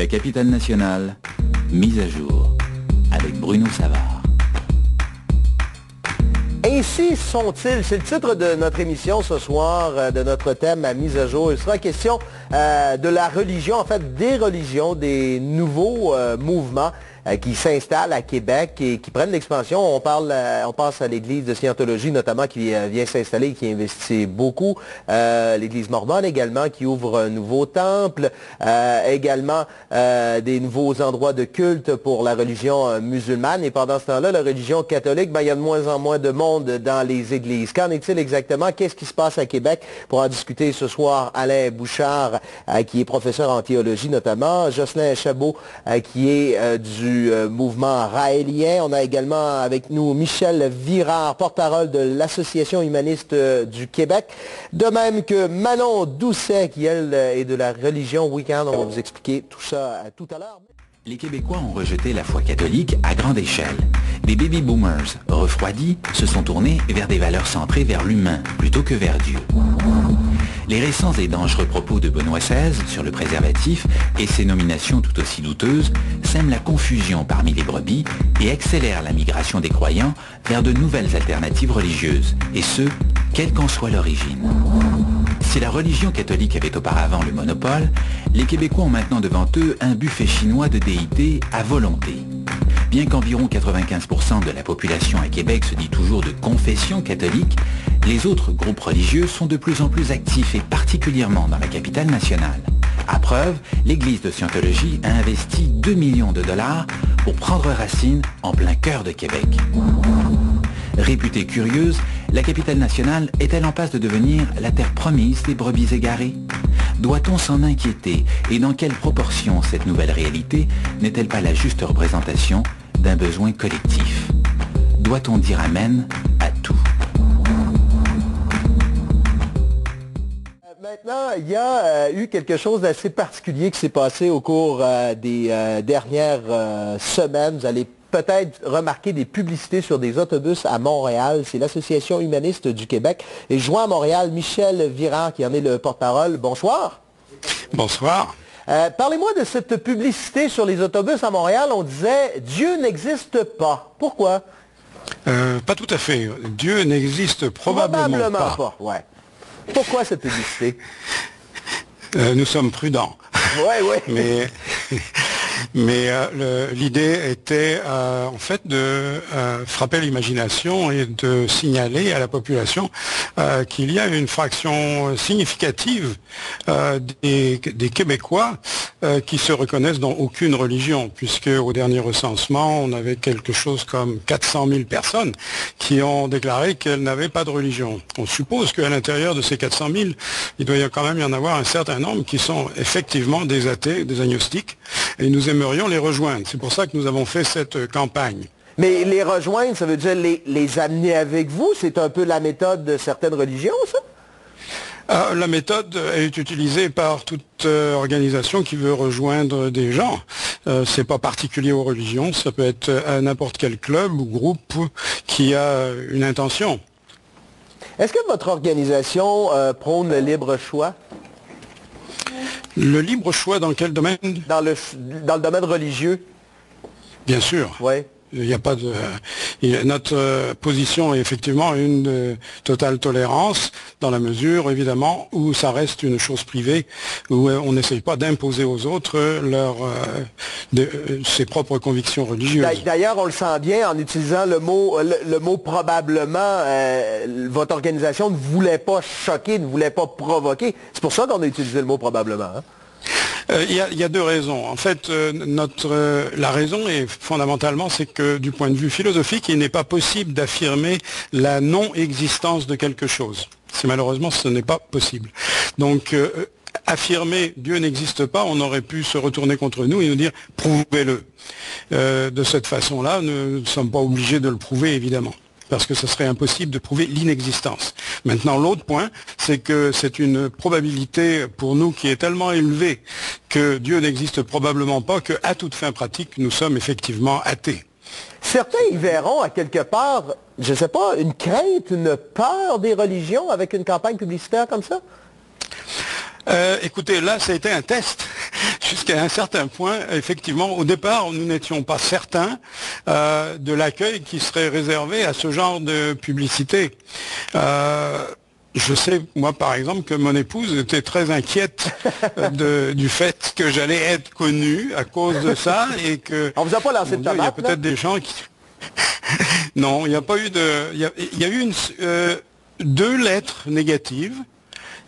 La capitale nationale, mise à jour, avec Bruno Savard. Ainsi sont-ils, c'est le titre de notre émission ce soir, de notre thème à mise à jour. Il sera question de la religion, en fait des religions, des nouveaux mouvements qui s'installent à Québec et qui prennent l'expansion. On pense à l'Église de Scientologie notamment qui vient s'installer, qui investit beaucoup. L'Église mormone également qui ouvre un nouveau temple. Également des nouveaux endroits de culte pour la religion musulmane. Et pendant ce temps-là, la religion catholique, il y a de moins en moins de monde dans les églises. Qu'en est-il exactement? Qu'est-ce qui se passe à Québec? Pour en discuter ce soir, Alain Bouchard, qui est professeur en théologie notamment. Jocelyn Chabot, qui est du mouvement raélien. On a également avec nous Michel Virard, porte-parole de l'Association humaniste du Québec. De même que Manon Doucet, qui elle est de la religion Wiccan. On va vous expliquer tout ça tout à l'heure. Les Québécois ont rejeté la foi catholique à grande échelle. Des baby-boomers refroidis se sont tournés vers des valeurs centrées vers l'humain plutôt que vers Dieu. Les récents et dangereux propos de Benoît XVI sur le préservatif et ses nominations tout aussi douteuses sèment la confusion parmi les brebis et accélèrent la migration des croyants vers de nouvelles alternatives religieuses, et ce, quelle qu'en soit l'origine. Si la religion catholique avait auparavant le monopole, les Québécois ont maintenant devant eux un buffet chinois de déités à volonté. Bien qu'environ 95% de la population à Québec se dit toujours de confession catholique, les autres groupes religieux sont de plus en plus actifs et particulièrement dans la capitale nationale. À preuve, l'Église de Scientologie a investi 2 millions de dollars pour prendre racine en plein cœur de Québec. Réputée curieuse, la capitale nationale est-elle en passe de devenir la terre promise des brebis égarées? Doit-on s'en inquiéter et dans quelle proportion cette nouvelle réalité n'est-elle pas la juste représentation d'un besoin collectif? Doit-on dire amen à tout? Maintenant, il y a eu quelque chose d'assez particulier qui s'est passé au cours des dernières semaines. Vous allez peut-être remarquer des publicités sur des autobus à Montréal. C'est l'Association humaniste du Québec. Et je vois à Montréal Michel Virard, qui en est le porte-parole. Bonsoir. Bonsoir. Parlez-moi de cette publicité sur les autobus à Montréal. On disait « Dieu n'existe pas ». Pourquoi? Pas tout à fait. Dieu n'existe probablement pas. Ouais. Pourquoi cette publicité? Nous sommes prudents. Oui. Mais l'idée était en fait de frapper l'imagination et de signaler à la population qu'il y a une fraction significative des Québécois qui se reconnaissent dans aucune religion, puisque au dernier recensement, on avait quelque chose comme 400 000 personnes qui ont déclaré qu'elles n'avaient pas de religion. On suppose qu'à l'intérieur de ces 400 000, il doit quand même y en avoir un certain nombre qui sont effectivement des athées, des agnostiques, et nous aimerions les rejoindre. C'est pour ça que nous avons fait cette campagne. Mais les rejoindre, ça veut dire les amener avec vous? C'est un peu la méthode de certaines religions, ça? La méthode est utilisée par toute organisation qui veut rejoindre des gens. C'est pas particulier aux religions, ça peut être à n'importe quel club ou groupe qui a une intention. Est-ce que votre organisation prône le libre choix? Le libre choix dans quel domaine? Dans le domaine religieux. Bien sûr. Oui. Il n'y a pas de. Notre position est effectivement une de totale tolérance, dans la mesure, évidemment, où ça reste une chose privée, où on n'essaye pas d'imposer aux autres ses propres convictions religieuses. D'ailleurs, on le sent bien en utilisant le mot probablement. Votre organisation ne voulait pas choquer, ne voulait pas provoquer. C'est pour ça qu'on a utilisé le mot probablement. Hein? Il y a deux raisons. En fait, la raison est fondamentalement, c'est que du point de vue philosophique, il n'est pas possible d'affirmer la non-existence de quelque chose. Malheureusement, ce n'est pas possible. Donc, affirmer Dieu n'existe pas, on aurait pu se retourner contre nous et nous dire prouvez-le. De cette façon-là, nous ne sommes pas obligés de le prouver, évidemment, parce que ce serait impossible de prouver l'inexistence. Maintenant, l'autre point, c'est que c'est une probabilité pour nous qui est tellement élevée que Dieu n'existe probablement pas, qu'à toute fin pratique, nous sommes effectivement athées. Certains y verront à quelque part, je ne sais pas, une crainte, une peur des religions avec une campagne publicitaire comme ça? Écoutez, là, ça a été un test. Jusqu'à un certain point, effectivement, au départ, nous n'étions pas certains de l'accueil qui serait réservé à ce genre de publicité. Je sais, moi, par exemple, que mon épouse était très inquiète du fait que j'allais être connu à cause de ça et que... On vous a pas lancé de tomate, il y a peut-être des gens qui... Non, il n'y a pas eu de... Il y a eu deux lettres négatives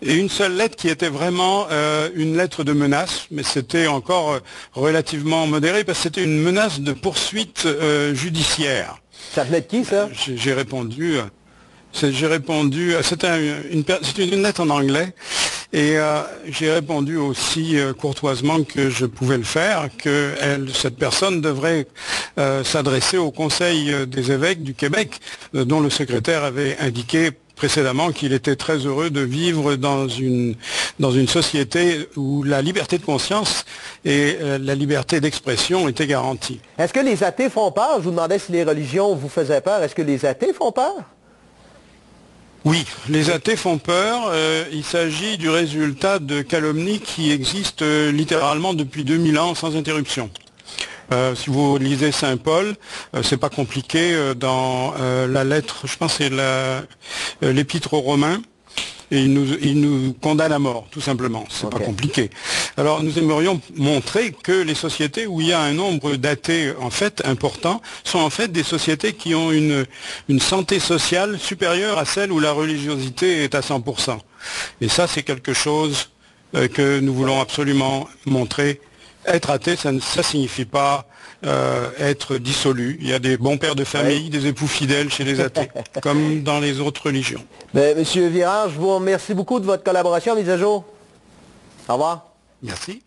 et une seule lettre qui était vraiment une lettre de menace, mais c'était encore relativement modéré parce que c'était une menace de poursuite judiciaire. Ça venait de qui, ça? J'ai répondu... c'était une lettre en anglais, et j'ai répondu aussi courtoisement que je pouvais le faire, que cette personne devrait s'adresser au Conseil des évêques du Québec, dont le secrétaire avait indiqué précédemment qu'il était très heureux de vivre dans une société où la liberté de conscience et la liberté d'expression étaient garanties. Est-ce que les athées font peur? Je vous demandais si les religions vous faisaient peur. Est-ce que les athées font peur? Oui, les athées font peur. Il s'agit du résultat de calomnies qui existent littéralement depuis 2000 ans sans interruption. Si vous lisez Saint Paul, c'est pas compliqué dans la lettre, je pense que c'est l'épître aux Romains, et il nous condamne à mort, tout simplement. C'est pas compliqué. Alors nous aimerions montrer que les sociétés où il y a un nombre d'athées en fait important sont en fait des sociétés qui ont une santé sociale supérieure à celle où la religiosité est à 100%. Et ça, c'est quelque chose que nous voulons absolument montrer. Être athée, ça ne signifie pas être dissolu. Il y a des bons pères de famille, des époux fidèles chez les athées, comme dans les autres religions. Monsieur Virard, je vous remercie beaucoup de votre collaboration, mise à jour. Au revoir. Merci.